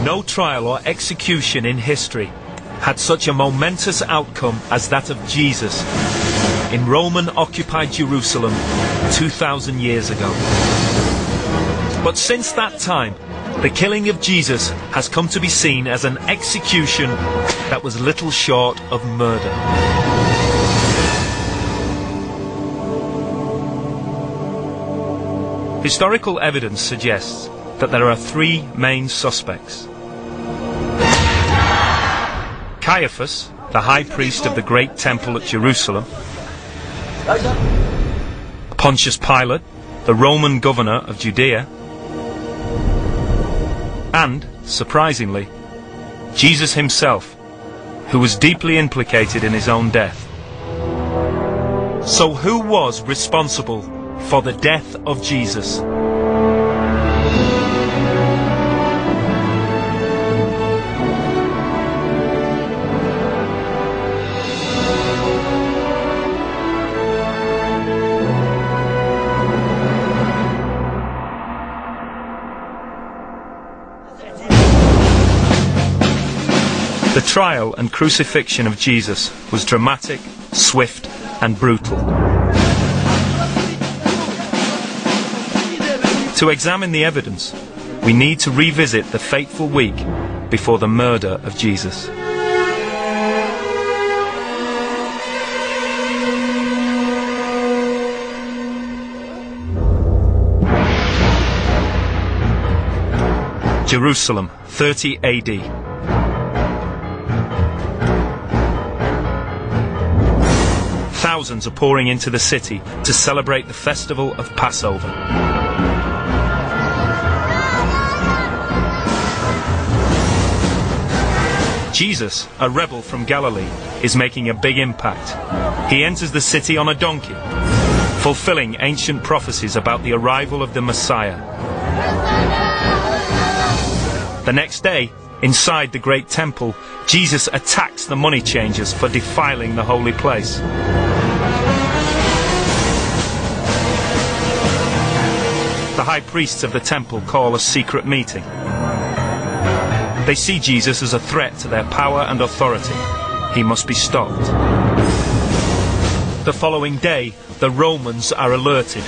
No trial or execution in history had such a momentous outcome as that of Jesus in Roman-occupied Jerusalem 2,000 years ago. But since that time, the killing of Jesus has come to be seen as an execution that was little short of murder. Historical evidence suggests that there are three main suspects. Caiaphas, the high priest of the great temple at Jerusalem. Pontius Pilate, the Roman governor of Judea. And, surprisingly, Jesus himself, who was deeply implicated in his own death. So who was responsible for the death of Jesus? The trial and crucifixion of Jesus was dramatic, swift, and brutal. To examine the evidence, we need to revisit the fateful week before the murder of Jesus. Jerusalem, 30 AD. Thousands are pouring into the city to celebrate the festival of Passover. Jesus, a rebel from Galilee, is making a big impact. He enters the city on a donkey, fulfilling ancient prophecies about the arrival of the Messiah. The next day, inside the great temple, Jesus attacks the money changers for defiling the holy place. The high priests of the temple call a secret meeting. They see Jesus as a threat to their power and authority. He must be stopped. The following day, the Romans are alerted.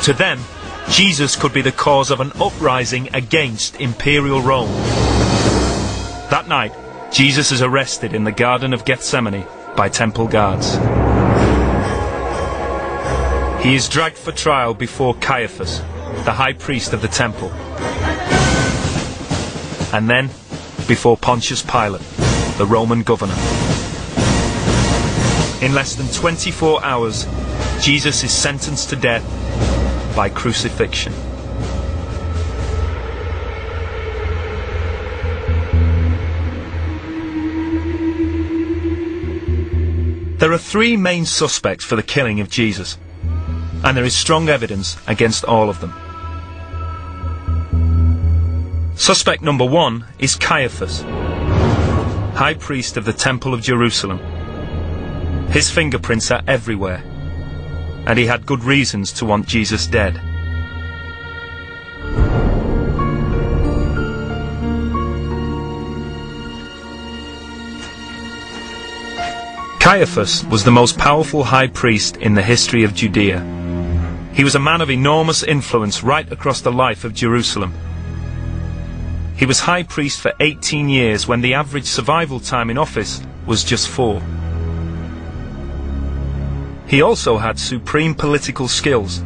To them, Jesus could be the cause of an uprising against imperial Rome. That night, Jesus is arrested in the Garden of Gethsemane by temple guards. He is dragged for trial before Caiaphas, the high priest of the temple. And then before Pontius Pilate, the Roman governor. In less than 24 hours, Jesus is sentenced to death by crucifixion. There are three main suspects for the killing of Jesus, and there is strong evidence against all of them. Suspect number one is Caiaphas, high priest of the Temple of Jerusalem. His fingerprints are everywhere, and he had good reasons to want Jesus dead. Caiaphas was the most powerful high priest in the history of Judea. He was a man of enormous influence right across the life of Jerusalem. He was high priest for 18 years when the average survival time in office was just 4. He also had supreme political skills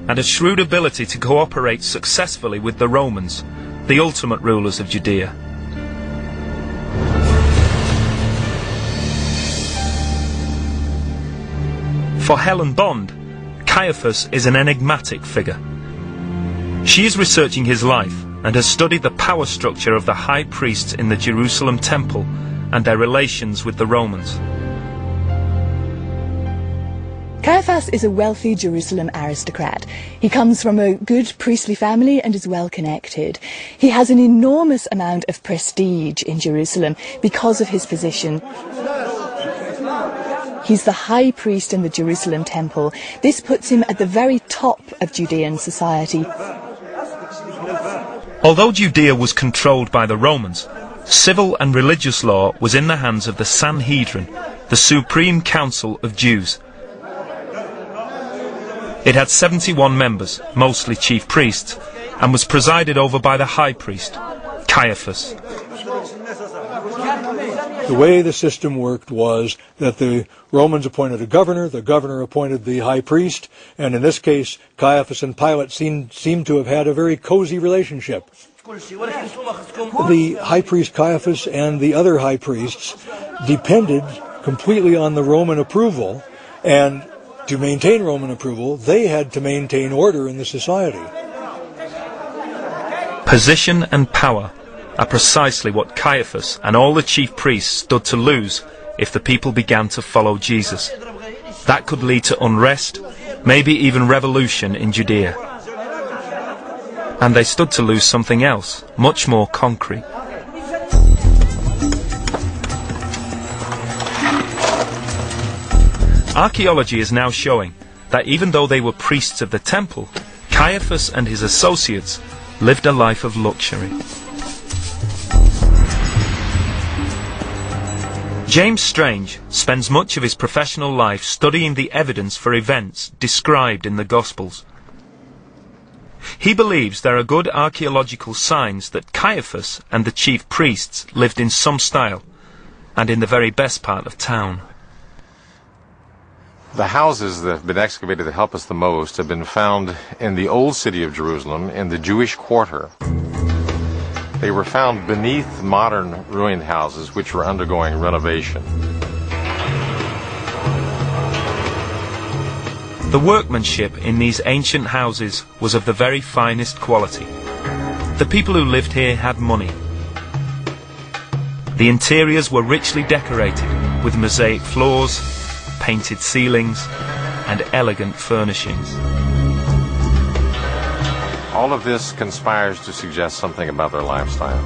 and a shrewd ability to cooperate successfully with the Romans, the ultimate rulers of Judea. For Helen Bond, Caiaphas is an enigmatic figure. She is researching his life and has studied the power structure of the high priests in the Jerusalem temple and their relations with the Romans. Caiaphas is a wealthy Jerusalem aristocrat. He comes from a good priestly family and is well connected. He has an enormous amount of prestige in Jerusalem because of his position. He's the high priest in the Jerusalem temple. This puts him at the very top of Judean society. Although Judea was controlled by the Romans, civil and religious law was in the hands of the Sanhedrin, the supreme council of Jews. It had 71 members, mostly chief priests, and was presided over by the high priest, Caiaphas. The way the system worked was that the Romans appointed a governor, the governor appointed the high priest, and in this case, Caiaphas and Pilate seemed to have had a very cozy relationship. The high priest Caiaphas and the other high priests depended completely on the Roman approval, and to maintain Roman approval, they had to maintain order in the society. Position and power are precisely what Caiaphas and all the chief priests stood to lose if the people began to follow Jesus. That could lead to unrest, maybe even revolution in Judea. And they stood to lose something else, much more concrete. Archaeology is now showing that even though they were priests of the temple, Caiaphas and his associates lived a life of luxury. James Strange spends much of his professional life studying the evidence for events described in the Gospels. He believes there are good archaeological signs that Caiaphas and the chief priests lived in some style, and in the very best part of town. The houses that have been excavated that help us the most have been found in the old city of Jerusalem, in the Jewish quarter. They were found beneath modern ruined houses which were undergoing renovation. The workmanship in these ancient houses was of the very finest quality. The people who lived here had money. The interiors were richly decorated with mosaic floors, painted ceilings, and elegant furnishings. All of this conspires to suggest something about their lifestyle.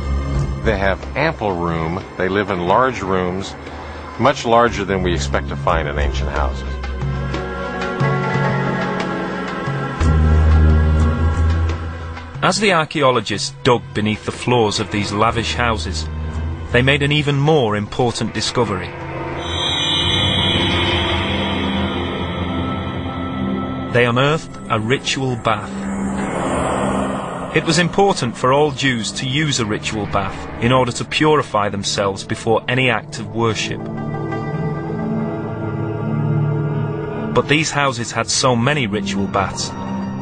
They have ample room, they live in large rooms, much larger than we expect to find in ancient houses. As the archaeologists dug beneath the floors of these lavish houses, they made an even more important discovery. They unearthed a ritual bath. It was important for all Jews to use a ritual bath in order to purify themselves before any act of worship. But these houses had so many ritual baths,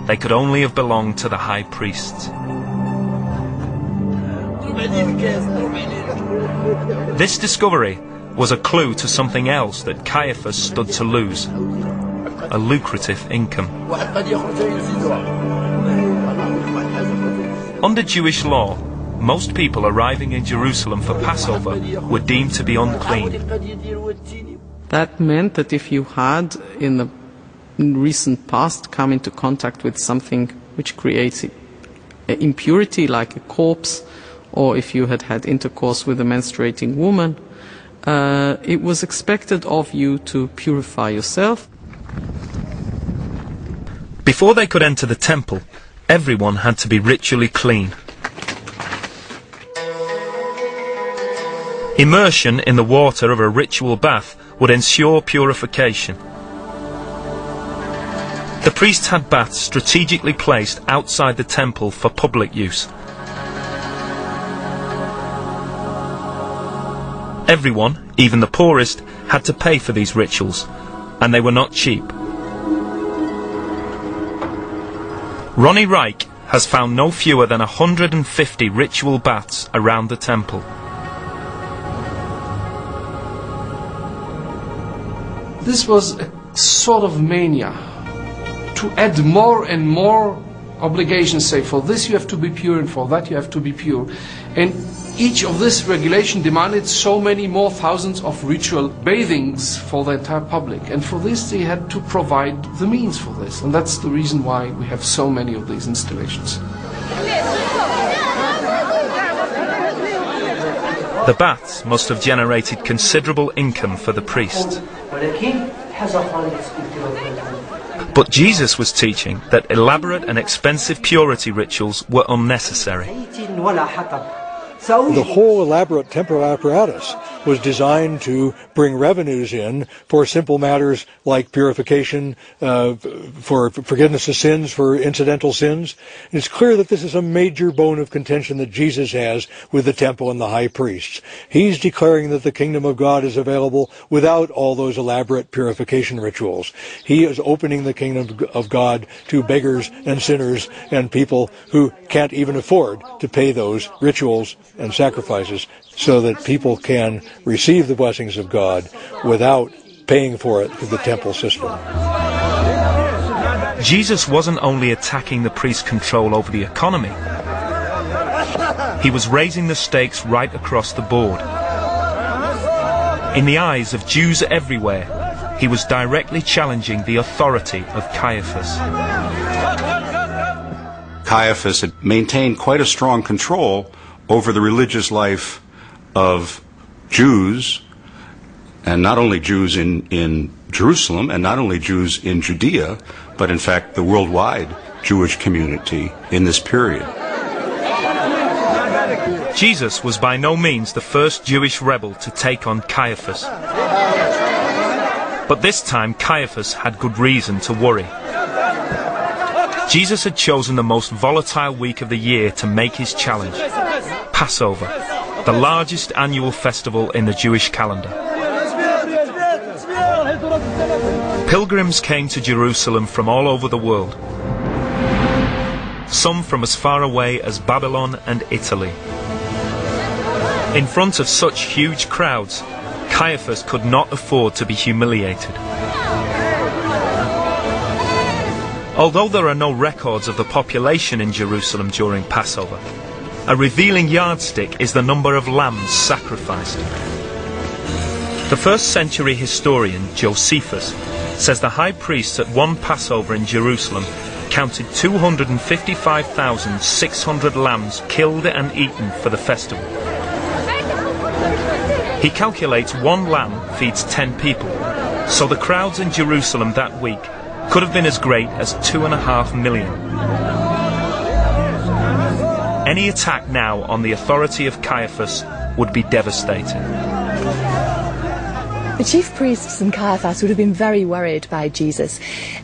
they could only have belonged to the high priests. This discovery was a clue to something else that Caiaphas stood to lose: a lucrative income. Under Jewish law, most people arriving in Jerusalem for Passover were deemed to be unclean. That meant that if you had, in the recent past, come into contact with something which creates impurity, like a corpse, or if you had had intercourse with a menstruating woman, it was expected of you to purify yourself. Before they could enter the temple, everyone had to be ritually clean. Immersion in the water of a ritual bath would ensure purification. The priests had baths strategically placed outside the temple for public use. Everyone, even the poorest, had to pay for these rituals, and they were not cheap. Ronnie Reich has found no fewer than 150 ritual baths around the temple. This was a sort of mania to add more and more obligations, say for this you have to be pure and for that you have to be pure. And each of this regulation demanded so many more thousands of ritual bathings for the entire public. And for this they had to provide the means for this. And that's the reason why we have so many of these installations. The baths must have generated considerable income for the priests. But Jesus was teaching that elaborate and expensive purity rituals were unnecessary. The whole elaborate temporal apparatus was designed to bring revenues in for simple matters like purification, for forgiveness of sins, for incidental sins. It's clear that this is a major bone of contention that Jesus has with the temple and the high priests. He's declaring that the kingdom of God is available without all those elaborate purification rituals. He is opening the kingdom of God to beggars and sinners and people who can't even afford to pay those rituals and sacrifices, so that people can receive the blessings of God without paying for it through the temple system. Jesus wasn't only attacking the priest's control over the economy, he was raising the stakes right across the board. In the eyes of Jews everywhere, he was directly challenging the authority of Caiaphas. Caiaphas had maintained quite a strong control over the religious life of Jews, and not only Jews in Jerusalem, and not only Jews in Judea, but in fact the worldwide Jewish community in this period. Jesus was by no means the first Jewish rebel to take on Caiaphas. But this time Caiaphas had good reason to worry. Jesus had chosen the most volatile week of the year to make his challenge: Passover, the largest annual festival in the Jewish calendar. Pilgrims came to Jerusalem from all over the world, some from as far away as Babylon and Italy. In front of such huge crowds, Caiaphas could not afford to be humiliated. Although there are no records of the population in Jerusalem during Passover, a revealing yardstick is the number of lambs sacrificed. The first century historian Josephus says the high priests at one Passover in Jerusalem counted 255,600 lambs killed and eaten for the festival. He calculates one lamb feeds 10 people, so the crowds in Jerusalem that week could have been as great as 2.5 million. Any attack now on the authority of Caiaphas would be devastating. The chief priests and Caiaphas would have been very worried by Jesus.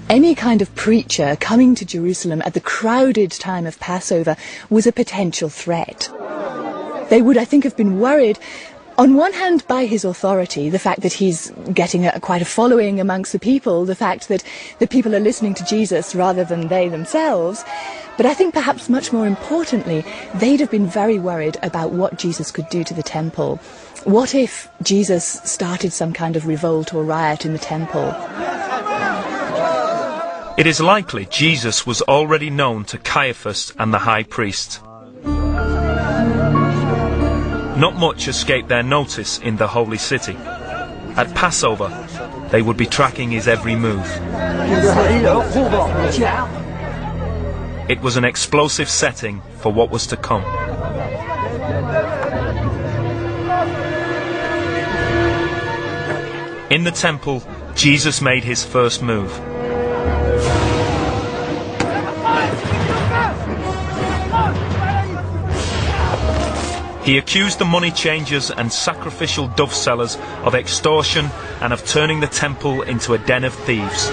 Any kind of preacher coming to Jerusalem at the crowded time of Passover was a potential threat. They would, I think, have been worried, on one hand, by his authority, the fact that he's getting quite a following amongst the people, the fact that the people are listening to Jesus rather than they themselves. But I think perhaps much more importantly, they'd have been very worried about what Jesus could do to the temple. What if Jesus started some kind of revolt or riot in the temple? It is likely Jesus was already known to Caiaphas and the high priests. Not much escaped their notice in the holy city. At Passover, they would be tracking his every move. It was an explosive setting for what was to come. In the temple, Jesus made his first move. He accused the money changers and sacrificial dove sellers of extortion and of turning the temple into a den of thieves.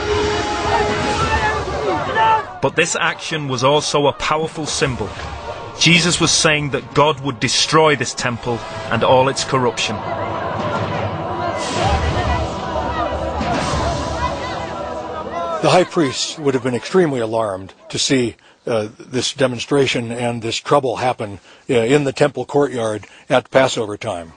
But this action was also a powerful symbol. Jesus was saying that God would destroy this temple and all its corruption. The high priests would have been extremely alarmed to see this demonstration and this trouble happen in the temple courtyard at Passover time.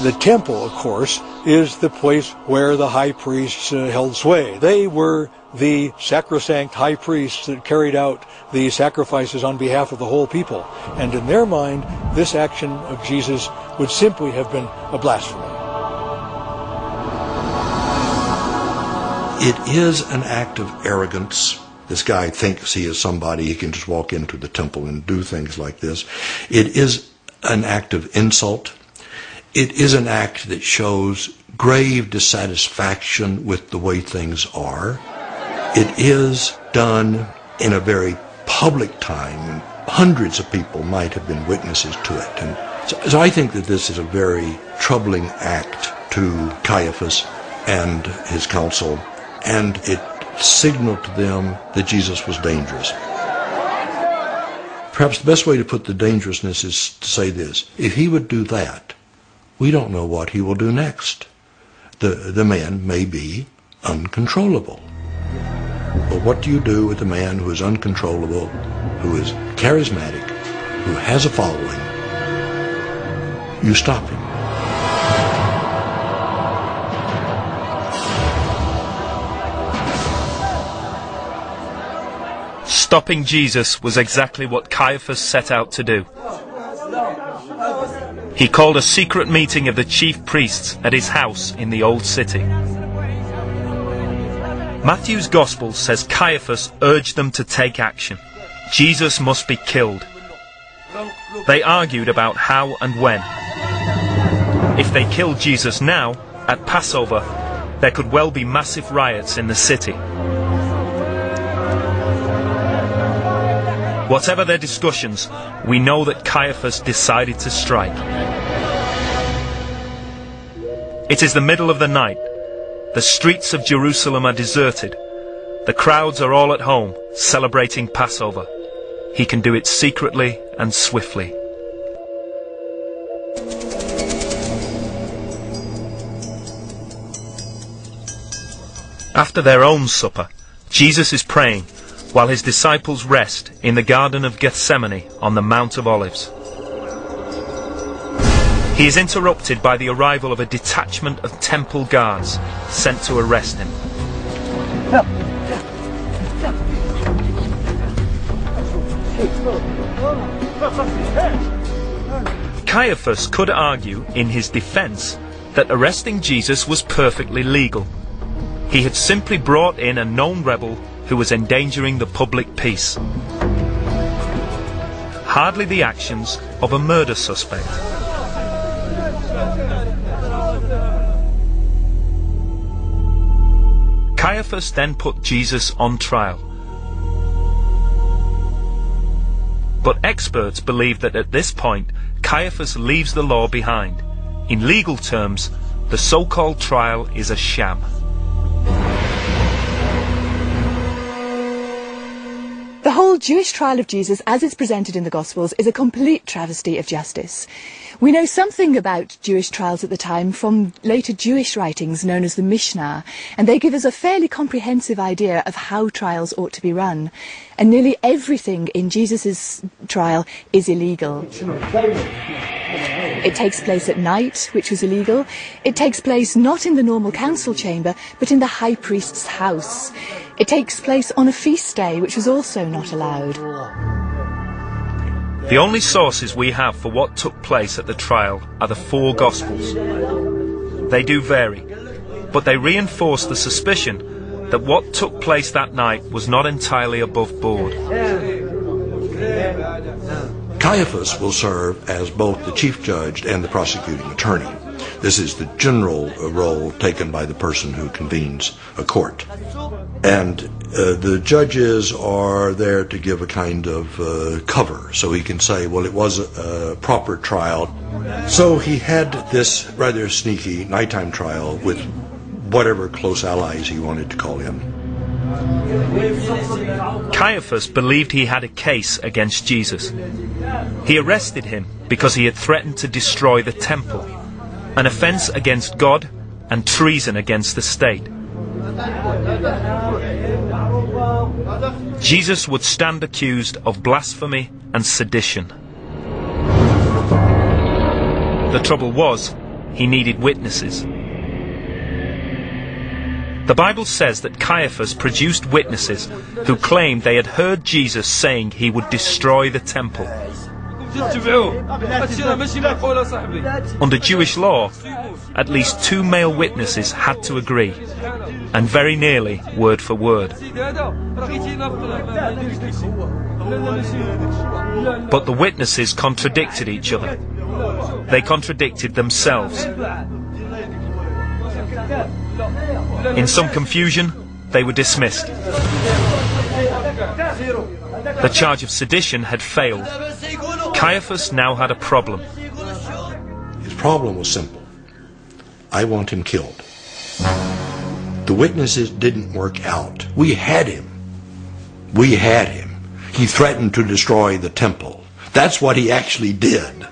The temple, of course, is the place where the high priests held sway. They were the sacrosanct high priests that carried out the sacrifices on behalf of the whole people. And in their mind, this action of Jesus would simply have been a blasphemy. It is an act of arrogance. This guy thinks he is somebody. He can just walk into the temple and do things like this. It is an act of insult. It is an act that shows grave dissatisfaction with the way things are. It is done in a very public time, and hundreds of people might have been witnesses to it. And so I think that this is a very troubling act to Caiaphas and his council, and it signaled to them that Jesus was dangerous. Perhaps the best way to put the dangerousness is to say this: if he would do that, we don't know what he will do next. The man may be uncontrollable. But what do you do with a man who is uncontrollable, who is charismatic, who has a following? You stop him. Stopping Jesus was exactly what Caiaphas set out to do. He called a secret meeting of the chief priests at his house in the old city. Matthew's Gospel says Caiaphas urged them to take action. Jesus must be killed. They argued about how and when. If they killed Jesus now, at Passover, there could well be massive riots in the city. Whatever their discussions, we know that Caiaphas decided to strike. It is the middle of the night. The streets of Jerusalem are deserted. The crowds are all at home, celebrating Passover. He can do it secretly and swiftly. After their own supper, Jesus is praying, while his disciples rest in the Garden of Gethsemane on the Mount of Olives. He is interrupted by the arrival of a detachment of temple guards sent to arrest him. Caiaphas could argue in his defense that arresting Jesus was perfectly legal. He had simply brought in a known rebel who was endangering the public peace. Hardly the actions of a murder suspect. Caiaphas then put Jesus on trial. But experts believe that at this point, Caiaphas leaves the law behind. In legal terms, the so-called trial is a sham. The whole Jewish trial of Jesus, as it's presented in the Gospels, is a complete travesty of justice. We know something about Jewish trials at the time from later Jewish writings known as the Mishnah, and they give us a fairly comprehensive idea of how trials ought to be run. And nearly everything in Jesus' trial is illegal. It takes place at night, which was illegal. It takes place not in the normal council chamber, but in the high priest's house. It takes place on a feast day, which was also not allowed. The only sources we have for what took place at the trial are the four Gospels. They do vary, but they reinforce the suspicion that what took place that night was not entirely above board. Caiaphas will serve as both the chief judge and the prosecuting attorney. This is the general role taken by the person who convenes a court. And the judges are there to give a kind of cover, so he can say, well, it was a proper trial. So he had this rather sneaky nighttime trial with whatever close allies he wanted to call in. Caiaphas believed he had a case against Jesus. He arrested him because he had threatened to destroy the temple, an offence against God and treason against the state. Jesus would stand accused of blasphemy and sedition. The trouble was, he needed witnesses. The Bible says that Caiaphas produced witnesses who claimed they had heard Jesus saying he would destroy the temple. Under Jewish law, at least 2 male witnesses had to agree, and very nearly word for word. But the witnesses contradicted each other. They contradicted themselves. In some confusion, they were dismissed. The charge of sedition had failed. Caiaphas now had a problem. His problem was simple. I want him killed. The witnesses didn't work out. We had him. We had him. He threatened to destroy the temple. That's what he actually did.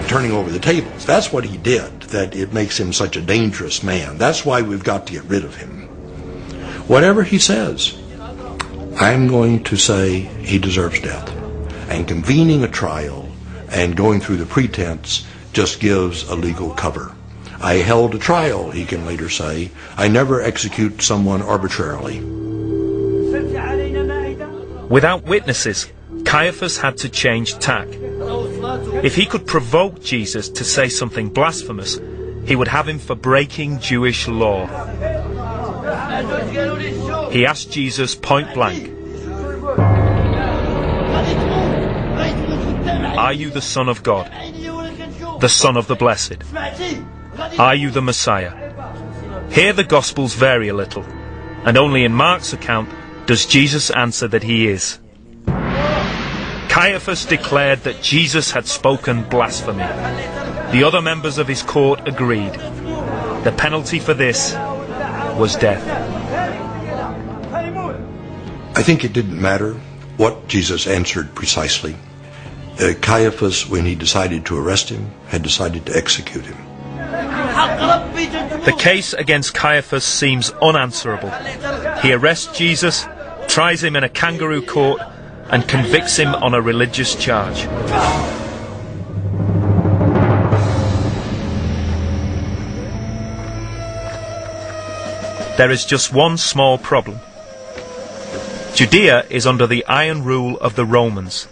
Turning over the tables. That's what he did, that it makes him such a dangerous man. That's why we've got to get rid of him. Whatever he says, I'm going to say he deserves death. And convening a trial and going through the pretense just gives a legal cover. I held a trial, he can later say. I never execute someone arbitrarily. Without witnesses, Caiaphas had to change tack. If he could provoke Jesus to say something blasphemous, he would have him for breaking Jewish law. He asked Jesus point blank, "Are you the Son of God, the Son of the Blessed? Are you the Messiah?" Here the Gospels vary a little, and only in Mark's account does Jesus answer that he is. Caiaphas declared that Jesus had spoken blasphemy. The other members of his court agreed. The penalty for this was death. I think it didn't matter what Jesus answered precisely. Caiaphas, when he decided to arrest him, had decided to execute him. The case against Caiaphas seems unanswerable. He arrests Jesus, tries him in a kangaroo court, and convicts him on a religious charge. There is just one small problem. Judea is under the iron rule of the Romans.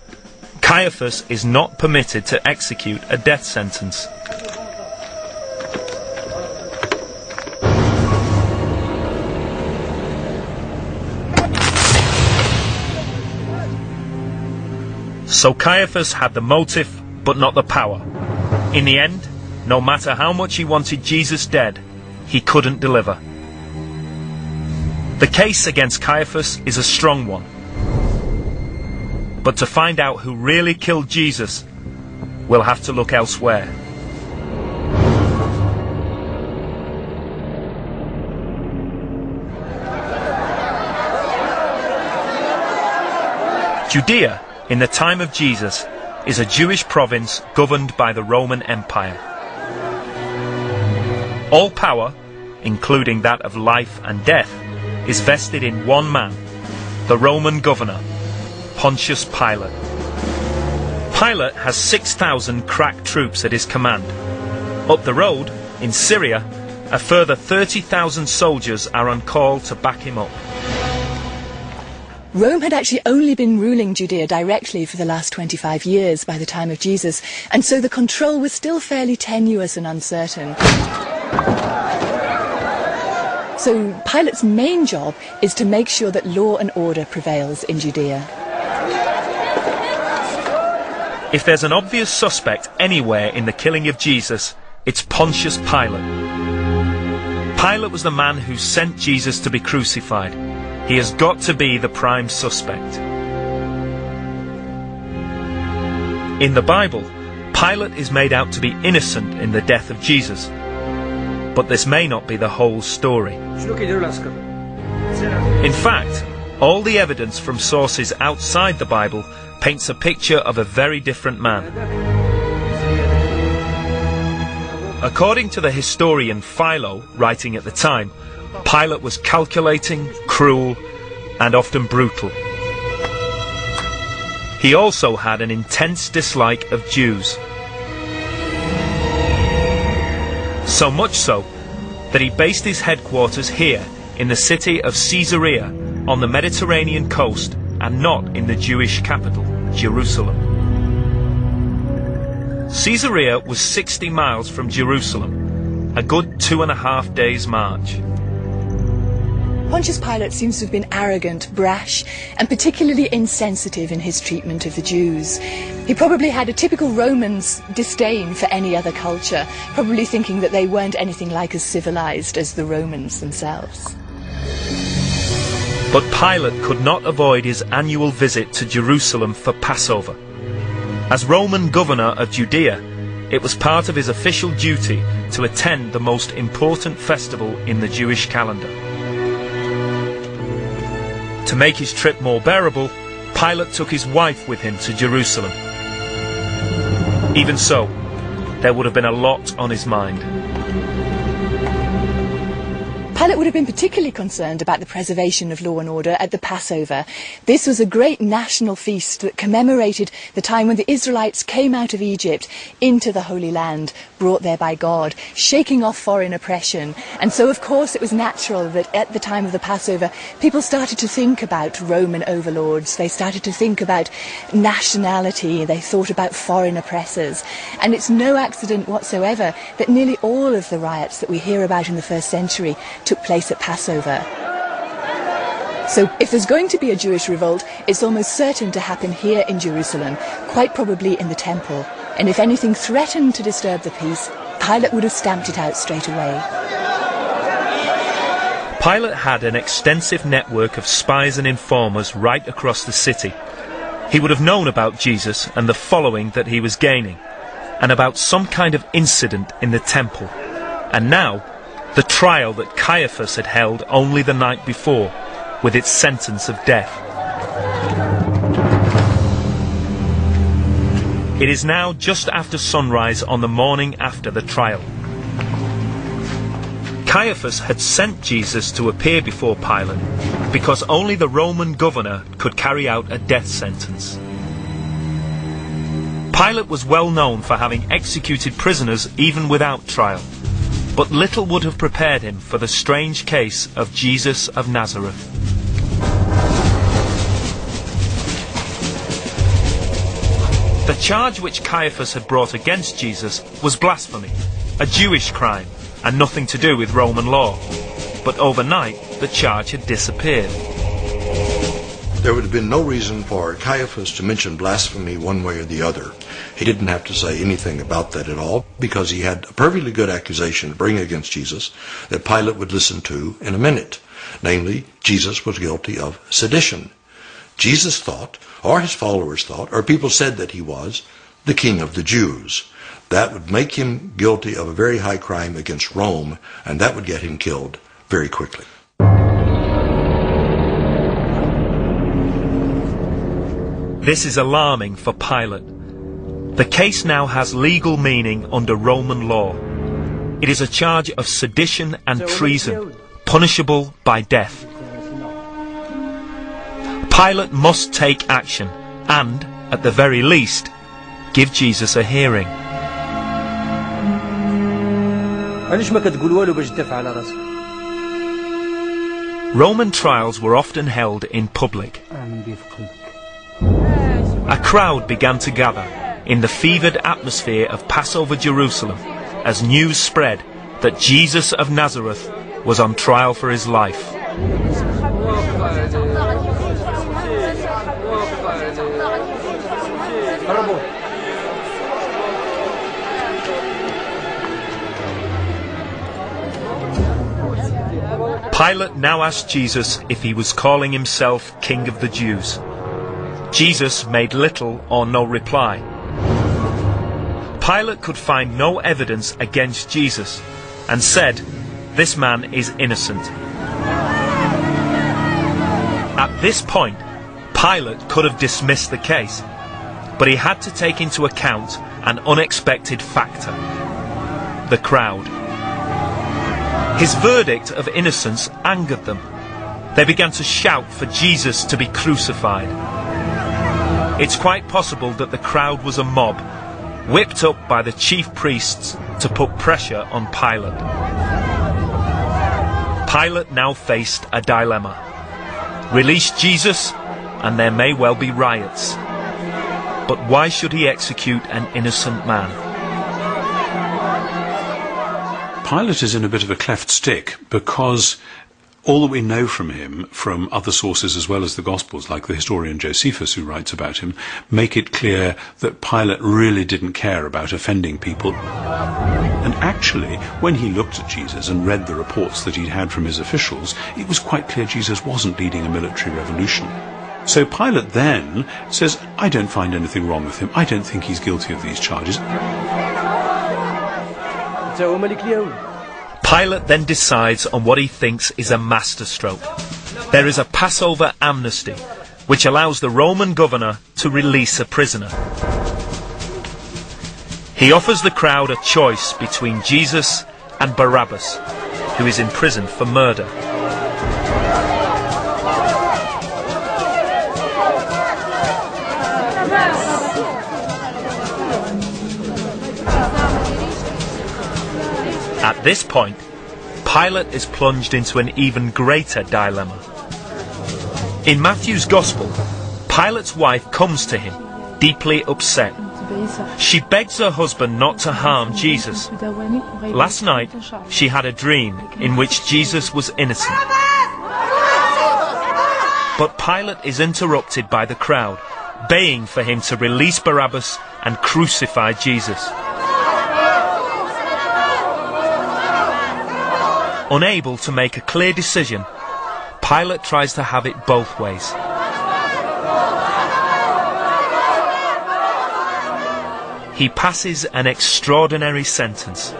Caiaphas is not permitted to execute a death sentence. So Caiaphas had the motive, but not the power. In the end, no matter how much he wanted Jesus dead, he couldn't deliver. The case against Caiaphas is a strong one. But to find out who really killed Jesus, we'll have to look elsewhere. Judea, in the time of Jesus, is a Jewish province governed by the Roman Empire. All power, including that of life and death, is vested in one man, the Roman governor, Pontius Pilate. Pilate has 6,000 crack troops at his command. Up the road, in Syria, a further 30,000 soldiers are on call to back him up. Rome had actually only been ruling Judea directly for the last 25 years by the time of Jesus, and so the control was still fairly tenuous and uncertain. So Pilate's main job is to make sure that law and order prevails in Judea. If there's an obvious suspect anywhere in the killing of Jesus, it's Pontius Pilate. Pilate was the man who sent Jesus to be crucified. He has got to be the prime suspect. In the Bible, Pilate is made out to be innocent in the death of Jesus. But this may not be the whole story. In fact, all the evidence from sources outside the Bible paints a picture of a very different man. According to the historian Philo, writing at the time, Pilate was calculating, cruel, and often brutal. He also had an intense dislike of Jews. So much so that he based his headquarters here in the city of Caesarea on the Mediterranean coast and not in the Jewish capital, Jerusalem. Caesarea was 60 miles from Jerusalem, a good 2.5 days' march. Pontius Pilate seems to have been arrogant, brash, and particularly insensitive in his treatment of the Jews. He probably had a typical Roman's disdain for any other culture, probably thinking that they weren't anything like as civilized as the Romans themselves. But Pilate could not avoid his annual visit to Jerusalem for Passover. As Roman governor of Judea, it was part of his official duty to attend the most important festival in the Jewish calendar. To make his trip more bearable, Pilate took his wife with him to Jerusalem. Even so, there would have been a lot on his mind. Pilate would have been particularly concerned about the preservation of law and order at the Passover. This was a great national feast that commemorated the time when the Israelites came out of Egypt into the Holy Land, brought there by God, shaking off foreign oppression. And so, of course, it was natural that at the time of the Passover, people started to think about Roman overlords. They started to think about nationality. They thought about foreign oppressors. And it's no accident whatsoever that nearly all of the riots that we hear about in the first century took place at Passover. So if there's going to be a Jewish revolt, it's almost certain to happen here in Jerusalem, quite probably in the temple. And if anything threatened to disturb the peace, Pilate would have stamped it out straight away. Pilate had an extensive network of spies and informers right across the city. He would have known about Jesus and the following that he was gaining, and about some kind of incident in the temple. And now, the trial that Caiaphas had held only the night before, with its sentence of death. It is now just after sunrise on the morning after the trial. Caiaphas had sent Jesus to appear before Pilate because only the Roman governor could carry out a death sentence. Pilate was well known for having executed prisoners even without trial, but little would have prepared him for the strange case of Jesus of Nazareth. The charge which Caiaphas had brought against Jesus was blasphemy, a Jewish crime, and nothing to do with Roman law. But overnight, the charge had disappeared. There would have been no reason for Caiaphas to mention blasphemy one way or the other. He didn't have to say anything about that at all, because he had a perfectly good accusation to bring against Jesus that Pilate would listen to in a minute. Namely, Jesus was guilty of sedition. Jesus thought, or his followers thought, or people said that he was the king of the Jews. That would make him guilty of a very high crime against Rome, and that would get him killed very quickly. This is alarming for Pilate. The case now has legal meaning under Roman law. It is a charge of sedition and treason, punishable by death. Pilate must take action and, at the very least, give Jesus a hearing. Roman trials were often held in public. A crowd began to gather in the fevered atmosphere of Passover Jerusalem as news spread that Jesus of Nazareth was on trial for his life. Pilate now asked Jesus if he was calling himself King of the Jews. Jesus made little or no reply. Pilate could find no evidence against Jesus and said, "This man is innocent." At this point, Pilate could have dismissed the case, but he had to take into account an unexpected factor: the crowd. His verdict of innocence angered them. They began to shout for Jesus to be crucified. It's quite possible that the crowd was a mob, whipped up by the chief priests to put pressure on Pilate. Pilate now faced a dilemma. Release Jesus, and there may well be riots. But why should he execute an innocent man? Pilate is in a bit of a cleft stick because All that we know from him, from other sources as well as the Gospels, like the historian Josephus who writes about him, make it clear that Pilate really didn't care about offending people. And actually, when he looked at Jesus and read the reports that he'd had from his officials, it was quite clear Jesus wasn't leading a military revolution. So Pilate then says, I don't find anything wrong with him. I don't think he's guilty of these charges. Pilate then decides on what he thinks is a masterstroke. There is a Passover amnesty, which allows the Roman governor to release a prisoner. He offers the crowd a choice between Jesus and Barabbas, who is imprisoned for murder. At this point, Pilate is plunged into an even greater dilemma. In Matthew's Gospel, Pilate's wife comes to him, deeply upset. She begs her husband not to harm Jesus. Last night, she had a dream in which Jesus was innocent. But Pilate is interrupted by the crowd, baying for him to release Barabbas and crucify Jesus. Unable to make a clear decision, Pilate tries to have it both ways. He passes an extraordinary sentence.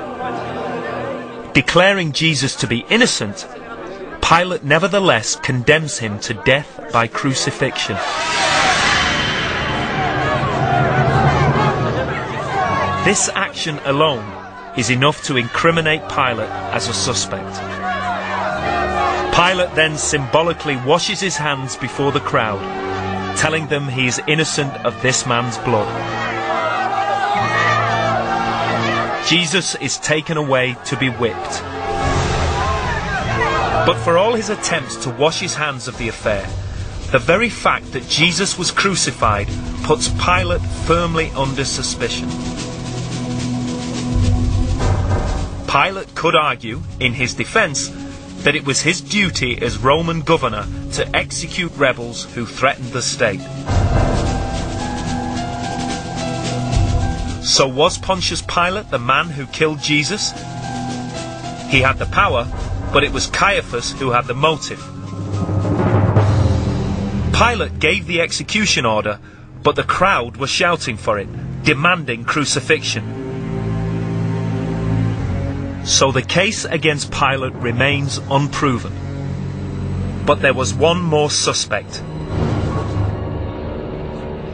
Declaring Jesus to be innocent, Pilate nevertheless condemns him to death by crucifixion. This action alone is enough to incriminate Pilate as a suspect. Pilate then symbolically washes his hands before the crowd, telling them he is innocent of this man's blood. Jesus is taken away to be whipped. But for all his attempts to wash his hands of the affair, the very fact that Jesus was crucified puts Pilate firmly under suspicion. Pilate could argue, in his defence, that it was his duty as Roman governor to execute rebels who threatened the state. So was Pontius Pilate the man who killed Jesus? He had the power, but it was Caiaphas who had the motive. Pilate gave the execution order, but the crowd were shouting for it, demanding crucifixion. So the case against Pilate remains unproven. But there was one more suspect.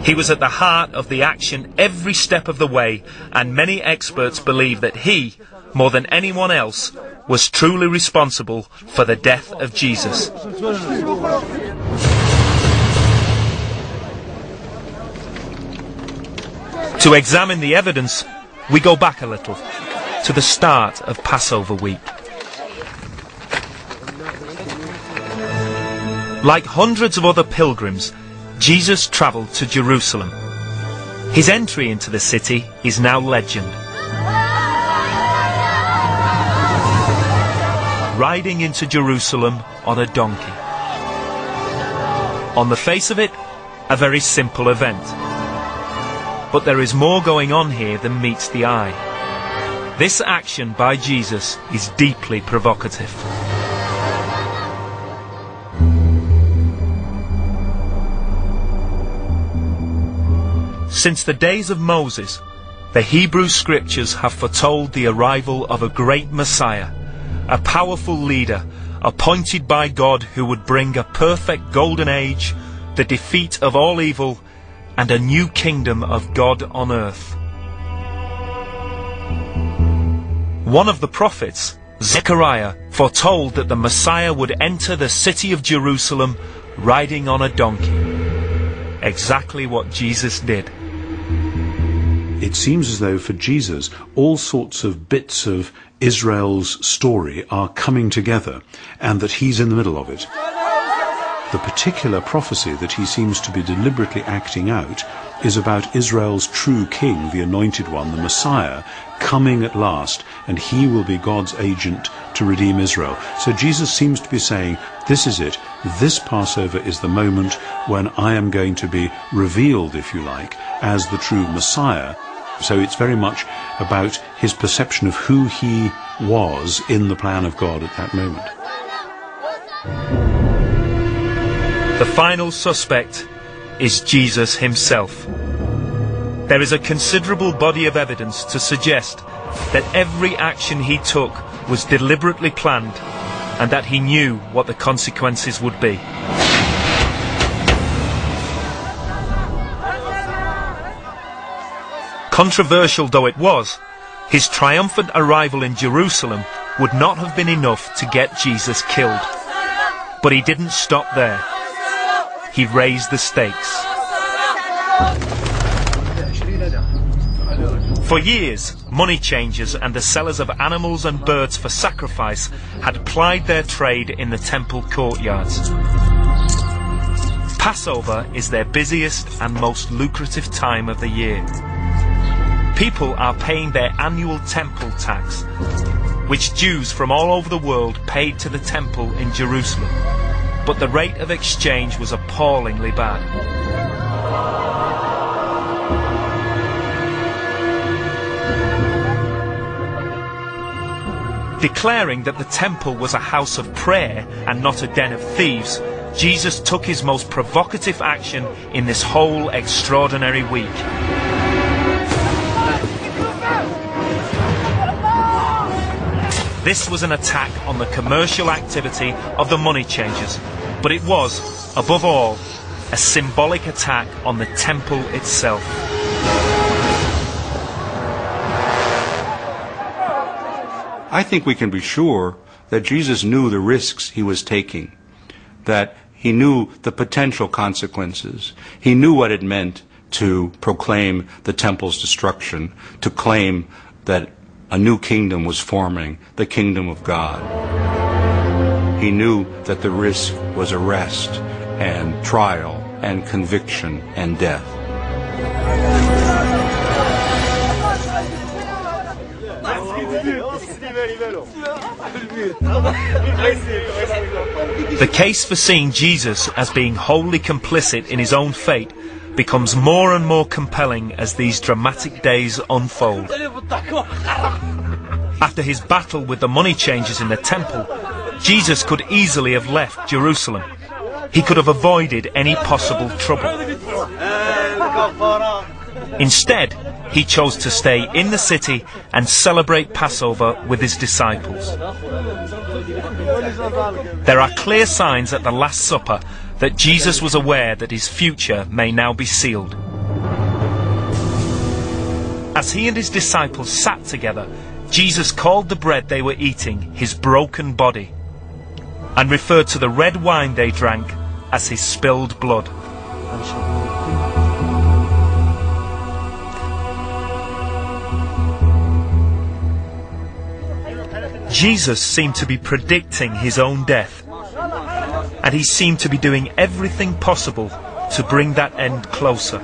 He was at the heart of the action every step of the way, and many experts believe that he, more than anyone else, was truly responsible for the death of Jesus. To examine the evidence, we go back a little, to the start of Passover week. Like hundreds of other pilgrims, Jesus travelled to Jerusalem. His entry into the city is now legend. Riding into Jerusalem on a donkey. On the face of it, a very simple event. But there is more going on here than meets the eye. This action by Jesus is deeply provocative. Since the days of Moses, the Hebrew scriptures have foretold the arrival of a great Messiah, a powerful leader, appointed by God who would bring a perfect golden age, the defeat of all evil, and a new kingdom of God on earth. One of the prophets, Zechariah, foretold that the Messiah would enter the city of Jerusalem riding on a donkey. Exactly what Jesus did. It seems as though for Jesus, all sorts of bits of Israel's story are coming together, and that he's in the middle of it. the particular prophecy that he seems to be deliberately acting out is about Israel's true king, the anointed one, the Messiah, coming at last, and he will be God's agent to redeem Israel. So Jesus seems to be saying, this is it. This Passover is the moment when I am going to be revealed, if you like, as the true Messiah. So it's very much about his perception of who he was in the plan of God at that moment. The final suspect is Jesus himself. There is a considerable body of evidence to suggest that every action he took was deliberately planned and that he knew what the consequences would be. Controversial though it was, his triumphant arrival in Jerusalem would not have been enough to get Jesus killed. But he didn't stop there. He raised the stakes. For years, money changers and the sellers of animals and birds for sacrifice had plied their trade in the temple courtyards. Passover is their busiest and most lucrative time of the year. People are paying their annual temple tax, which Jews from all over the world paid to the temple in Jerusalem. But the rate of exchange was appallingly bad. Declaring that the temple was a house of prayer and not a den of thieves, Jesus took his most provocative action in this whole extraordinary week. This was an attack on the commercial activity of the money changers, but it was, above all, a symbolic attack on the temple itself. I think we can be sure that Jesus knew the risks he was taking, that he knew the potential consequences. He knew what it meant to proclaim the temple's destruction, to claim that a new kingdom was forming, the kingdom of God. He knew that the risk was arrest and trial and conviction and death. The case for seeing Jesus as being wholly complicit in his own fate becomes more and more compelling as these dramatic days unfold. After his battle with the money changers in the temple, Jesus could easily have left Jerusalem. He could have avoided any possible trouble. Instead, he chose to stay in the city and celebrate Passover with his disciples. There are clear signs at the Last Supper that Jesus was aware that his future may now be sealed. As he and his disciples sat together, Jesus called the bread they were eating his broken body, and referred to the red wine they drank as his spilled blood. Jesus seemed to be predicting his own death, and he seemed to be doing everything possible to bring that end closer.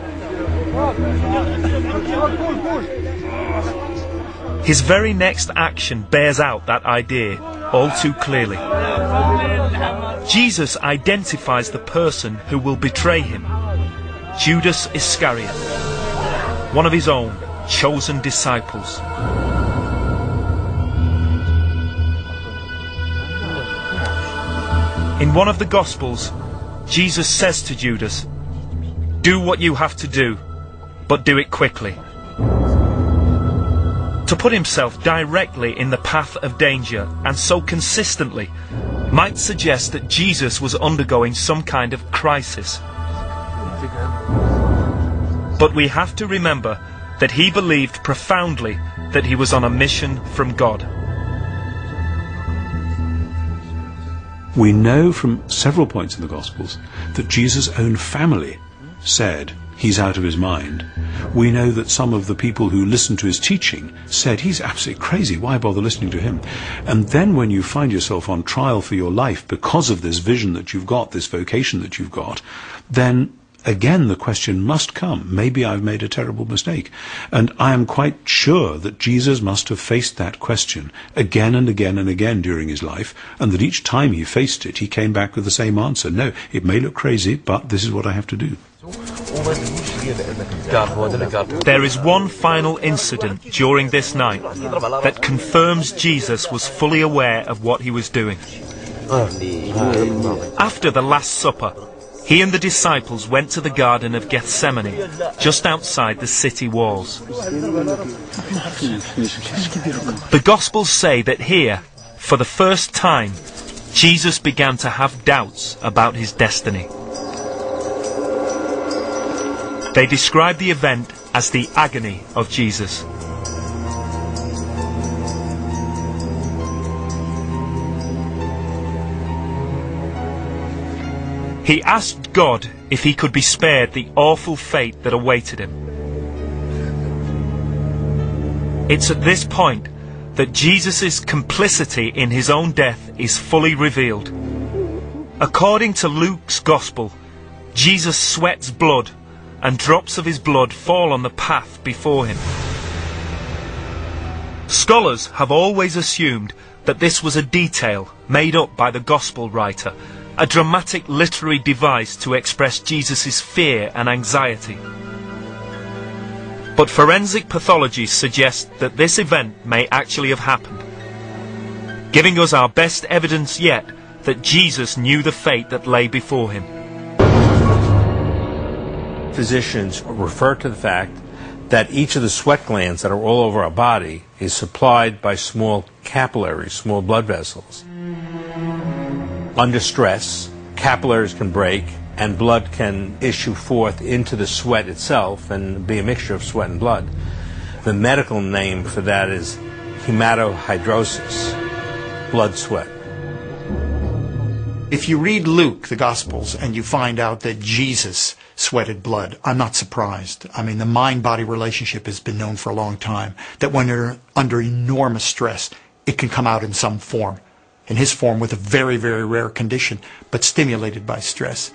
His very next action bears out that idea all too clearly. Jesus identifies the person who will betray him, Judas Iscariot, one of his own chosen disciples. In one of the Gospels, Jesus says to Judas, "Do what you have to do, but do it quickly." To put himself directly in the path of danger, and so consistently, might suggest that Jesus was undergoing some kind of crisis. But we have to remember that he believed profoundly that he was on a mission from God. We know from several points in the Gospels that Jesus' own family said he's out of his mind. We know that some of the people who listened to his teaching said, he's absolutely crazy, why bother listening to him? And then when you find yourself on trial for your life because of this vision that you've got, this vocation that you've got, then again the question must come, maybe I've made a terrible mistake. And I am quite sure that Jesus must have faced that question again and again and again during his life, and that each time he faced it, he came back with the same answer. No, it may look crazy, but this is what I have to do. There is one final incident during this night that confirms Jesus was fully aware of what he was doing. After the Last Supper, he and the disciples went to the Garden of Gethsemane, just outside the city walls. The Gospels say that here, for the first time, Jesus began to have doubts about his destiny. They describe the event as the agony of Jesus. He asked God if he could be spared the awful fate that awaited him. It's at this point that Jesus' complicity in his own death is fully revealed. According to Luke's Gospel, Jesus sweats blood, and drops of his blood fall on the path before him. Scholars have always assumed that this was a detail made up by the Gospel writer, a dramatic literary device to express Jesus' fear and anxiety. But forensic pathology suggests that this event may actually have happened, giving us our best evidence yet that Jesus knew the fate that lay before him. Physicians refer to the fact that each of the sweat glands that are all over our body is supplied by small capillaries, small blood vessels. Under stress, capillaries can break and blood can issue forth into the sweat itself and be a mixture of sweat and blood. The medical name for that is hematohidrosis, blood sweat. If you read Luke, the Gospels, and you find out that Jesus sweated blood, I'm not surprised. I mean, the mind-body relationship has been known for a long time, that when you're under enormous stress, it can come out in some form. In his form, with a very, very rare condition, but stimulated by stress.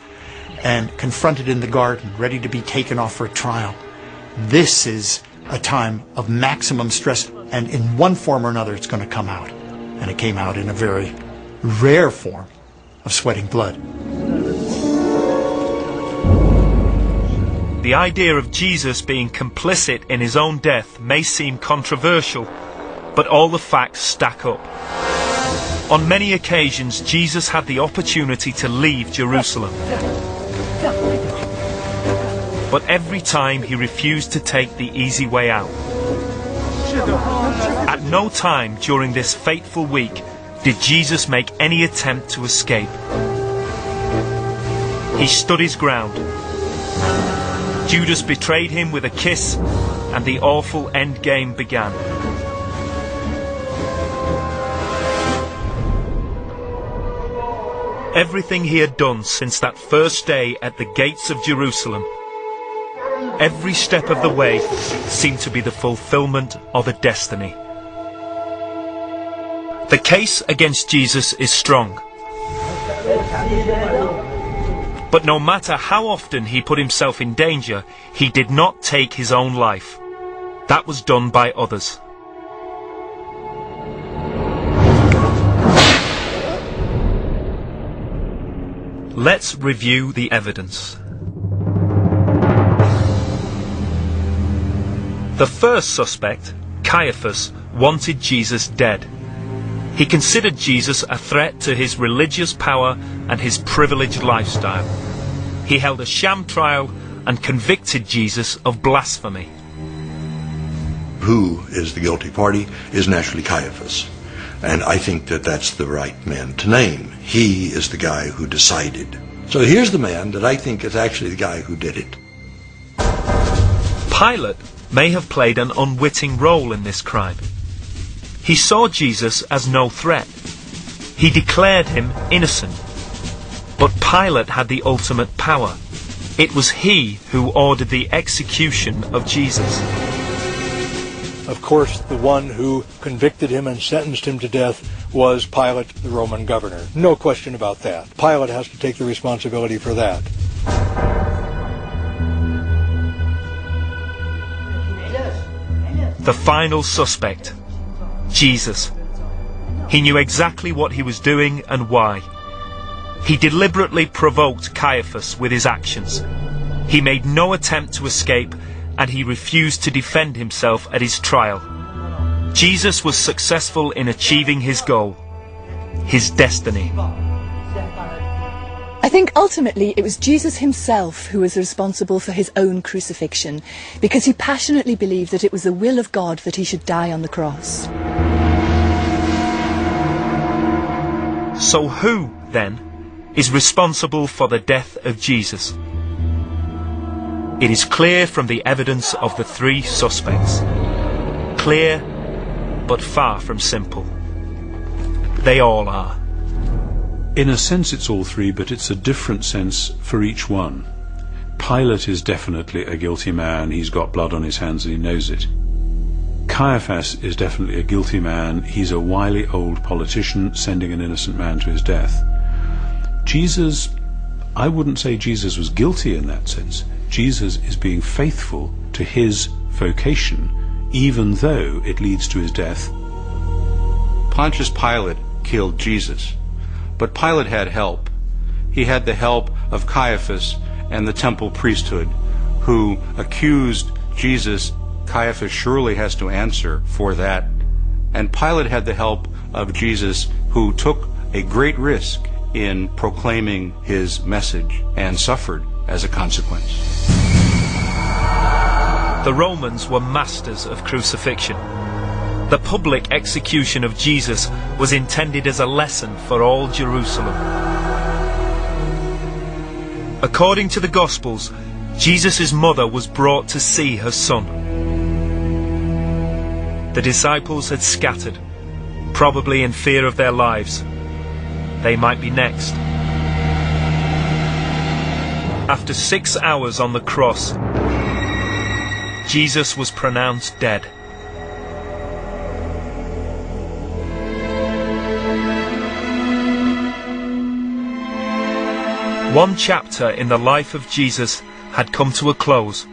And confronted in the garden, ready to be taken off for a trial. This is a time of maximum stress, and in one form or another, it's going to come out. And it came out in a very rare form of sweating blood. The idea of Jesus being complicit in his own death may seem controversial, but all the facts stack up. On many occasions, Jesus had the opportunity to leave Jerusalem. But every time he refused to take the easy way out. At no time during this fateful week did Jesus make any attempt to escape. He stood his ground. Judas betrayed him with a kiss, and the awful end game began. Everything he had done since that first day at the gates of Jerusalem, every step of the way seemed to be the fulfillment of a destiny. The case against Jesus is strong. But no matter how often he put himself in danger, he did not take his own life. That was done by others. Let's review the evidence. The first suspect, Caiaphas, wanted Jesus dead. He considered Jesus a threat to his religious power and his privileged lifestyle. He held a sham trial and convicted Jesus of blasphemy. Who is the guilty party is naturally Caiaphas. And I think that that's the right man to name. He is the guy who decided. So here's the man that I think is actually the guy who did it. Pilate may have played an unwitting role in this crime. He saw Jesus as no threat. He declared him innocent. But Pilate had the ultimate power. It was he who ordered the execution of Jesus. Of course, the one who convicted him and sentenced him to death was Pilate, the Roman governor. No question about that. Pilate has to take the responsibility for that. The final suspect, Jesus. He knew exactly what he was doing and why. He deliberately provoked Caiaphas with his actions. He made no attempt to escape, and he refused to defend himself at his trial. Jesus was successful in achieving his goal, his destiny. I think ultimately it was Jesus himself who was responsible for his own crucifixion, because he passionately believed that it was the will of God that he should die on the cross. So who, then, is responsible for the death of Jesus? It is clear from the evidence of the three suspects. Clear, but far from simple. They all are. In a sense it's all three, but it's a different sense for each one. Pilate is definitely a guilty man. He's got blood on his hands and he knows it. Caiaphas is definitely a guilty man. He's a wily old politician sending an innocent man to his death. Jesus, I wouldn't say Jesus was guilty in that sense. Jesus is being faithful to his vocation, even though it leads to his death. Pontius Pilate killed Jesus, but Pilate had help. He had the help of Caiaphas and the temple priesthood, who accused Jesus. Caiaphas surely has to answer for that. And Pilate had the help of Jesus, who took a great risk in proclaiming his message and suffered as a consequence. The Romans were masters of crucifixion. The public execution of Jesus was intended as a lesson for all Jerusalem. According to the Gospels, Jesus' mother was brought to see her son. The disciples had scattered, probably in fear of their lives. They might be next. After 6 hours on the cross, Jesus was pronounced dead. One chapter in the life of Jesus had come to a close,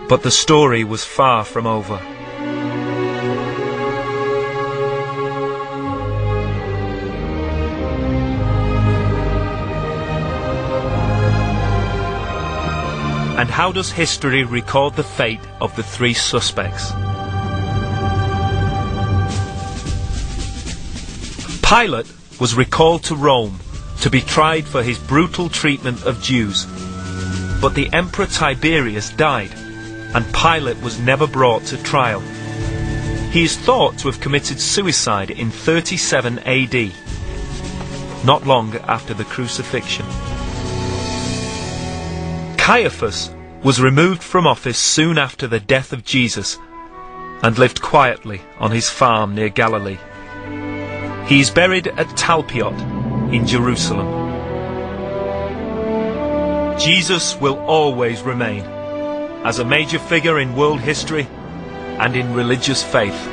but the story was far from over. And how does history record the fate of the three suspects? Pilate was recalled to Rome to be tried for his brutal treatment of Jews. But the Emperor Tiberius died, and Pilate was never brought to trial. He is thought to have committed suicide in 37 AD, not long after the crucifixion. Caiaphas was removed from office soon after the death of Jesus and lived quietly on his farm near Galilee. He is buried at Talpiot in Jerusalem. Jesus will always remain as a major figure in world history and in religious faith.